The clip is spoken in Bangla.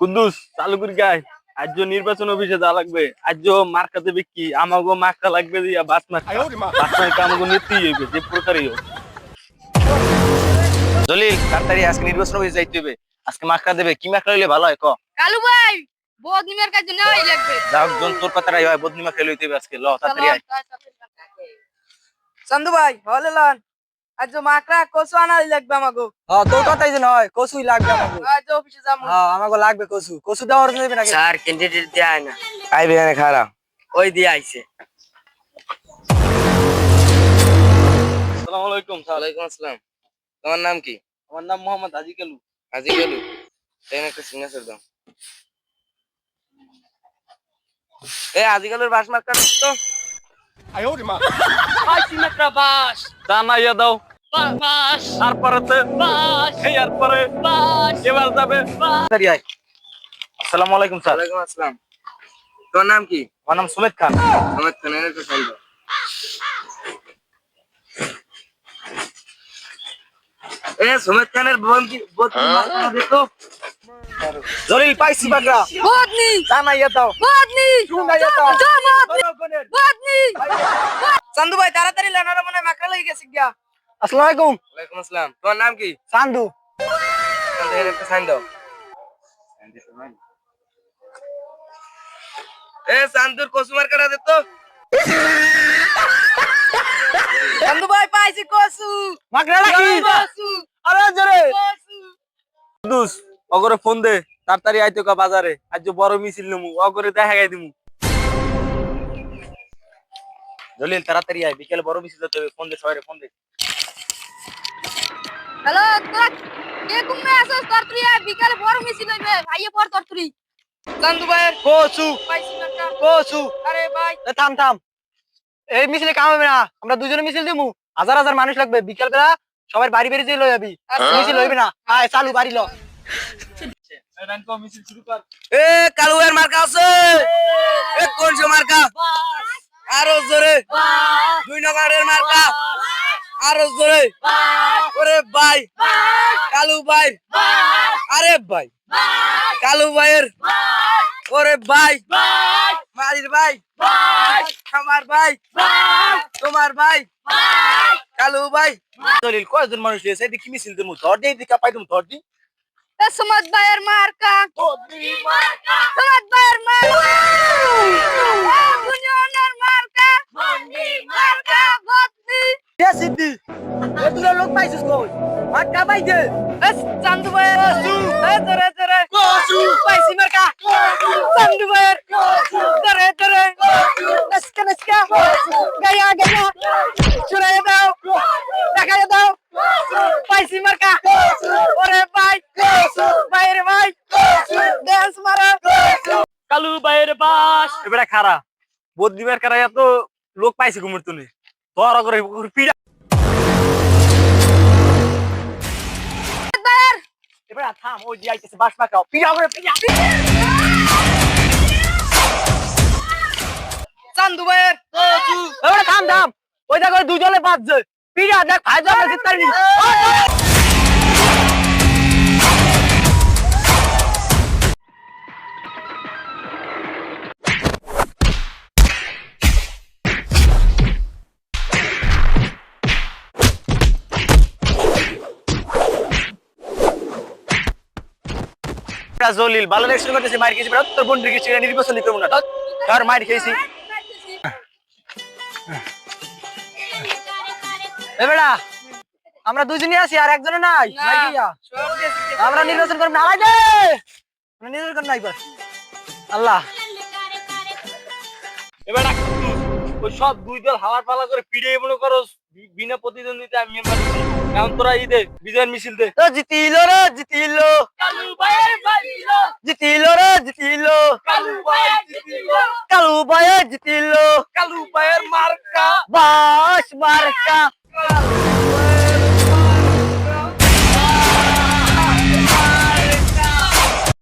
কুদ্দুস চালু করি গায় আজ নির্বাচন অফিসে যা লাগবে আজ মার্কা দেবে কি আমাগো মার্কা লাগবে দিয়া বাস মার্কা বাস মার্কা আমাগো নিতেই হইবে যে প্রকারই হোক। জলিল তাড়াতাড়ি আজকে নির্বাচন অফিসে যাইতে হবে। আজকে মার্কা দেবে কি মার্কা হইলে ভালো হয় ক। কালু ভাই বদনিমের কাছে নেওয়াই লাগবে। যাও জন তোর কথাটাই হয় বদনি মার্কা লইতে হবে আজকে ল তাড়াতাড়ি আয়। চন্দু ভাই হলে লন আজ মাকড়া কচু আনাই লাগবে আমাগো। তোর কথাই যে নয় কচুই লাগবে আমাগো। আজ অফিসে যাবো। আমাগো লাগবে কচু। কচু দেওয়ার নেবে নাকি? স্যার ক্যান্ডিডেট দেয় না। আইবে এখানে খারা। ওই দিয়ে আইছে। আসসালামু আলাইকুম স্যার। ওয়ালাইকুম আসসালাম। তোমার নাম কি? আমার নাম মোহাম্মদ হাজি কালু। হাজি কালু। এখানে একটা সিগনেচার দাও। হাজি কালুর বাস মার্কা তো। পাইছি মাত্রা বাস জানাইয়া দাও বাস তারপরে বাস এই আর পরে বাস এবার যাবে তাড়াতাড়ি আয়। আসসালামু আলাইকুম স্যার। ওয়ালাইকুম আসসালাম। তোমার নাম কি? আমার নাম সুমিত খান। আমার থানার একটা ফাইল দাও। সুমিত খানের বোন কি বদনি মার্কা দিতো? জলিল পাইছি বাগরা বদনি জানাইয়া দাও বদনি শুনাইয়া দাও জনগণের বদনি। চন্দু ভাই তাড়াতাড়ি লানারা মনে মাকড়া লাগি গেছে গিয়া। আসসালামু আলাইকুম। ওয়ালাইকুম আসসালাম। তোমার নাম কি? চান্দু। এখানে একটা সাইন দাও। চান্দুর কসু মার্কাটা দিতো। চন্দু ভাই পাইছি কচু। মাগরা নাকি কচু আরে জোরে কচু। কুদ্দুস অগরে ফোন দে তাড়াতাড়ি আইতো কা বাজারে আজ বড় মিছিল নেমু অগরে দেখা গাই দিমু। জলিল তাড়াতাড়ি আয় বিকেলে বড় মিছিল যেতে হবে ফোন দে সবাইরে ফোন দে। হ্যালো তোরা কে কুমে আসছ তরতুরি বিকালে বড় মিছিল হইবে আইয়ে পর তরতুরি। চন্দু ভাইয়ের কচু পাইছি মাকড়া। কচু আরে ভাই থাম থাম এই মিছিলে কাম হবে না আমরা দুজনে মিছিল দিমু হাজার হাজার মানুষ লাগবে বিকেল বেলা সবাই বাড়ি বাড়ি যেয়ে লই যাবি মিছিল হইবে না আয় চালু বাড়ি ল মিছিল শুরু কর। কালু এর মার্কা আছে। কোন সে মার্কা? আরো জোরে। 2 নম্বরের মার্কা। আরো জোরে। ওরে ভাই কালু ভাই। আরে ভাই কালু ভাইয়ের। ওরে ভাই মারির ভাই আমার ভাই তোমার ভাই কালু ভাই। জলিল কয়জন মানুষ এসে দেখি মিছিল দিমু ধর দেই দিকা পাই দিমু ধর দি সুমত ভাইয়ের মার্কা বদনি মার্কা সুমত ভাইয়ের মার্কা বুনিয়নের মার্কা বদনি মার্কা বদনি। কে সিদ্ধি এগুলো লোক পাইছিস কই? মাকড়া পাইছে। চন্দু ভাইয়ের জরে জরে কচু পাইছি মাকড়া। চন্দু ভাইয়ের জরে জরে নস্কা নস্কা গায়া গায়া চুরাইয়া দাও দেখাইয়া দাও পাইছি মাকড়া। ওরে ভাই ভাইয়ের ভাই ডান্স মারা কালু বাইয়ের বাস এবারে খারা বদনিবার কারা এত লোক পাইছে ঘুমের তুনে ধর করে পিড়া এবারে থাম ওই দিয়ে আইতেছে বাস পাকাও পিড়া করে পিড়া। চন্দু ভাইয়ের কচু এবারে থাম থাম ওই দেখো দুজনে বাজছে পিড়া দেখ ভাই যাবে জিততারি। জলিল ভালো দেখছ করতেছে মার খেয়েছি তোর বোন রেখেছি নির্বাচন করবো না ধর মার খেয়েছি। এবেড়া আমরা দুজনই আছি আর একজনও নাই আমরা নির্বাচন করব না আলাই দে আমরা নির্বাচন করব না এবার আল্লাহ। এবেড়া ওই সব দুই দল হাওয়ার পালা করে পিড়ে মনে করো বিনা প্রতিদ্বন্দ্বিতা আমি মেম্বার এখন তোরা ঈদে বিজয়ের মিছিল দে জিতিল রে জিতিল কালু ভাইয়ের বাড়িল জিতিল রে জিতিল কালু ভাইয়ের জিতিল কালু ভাইয়ের জিতিল কালু ভাইয়ের মার্কা বাস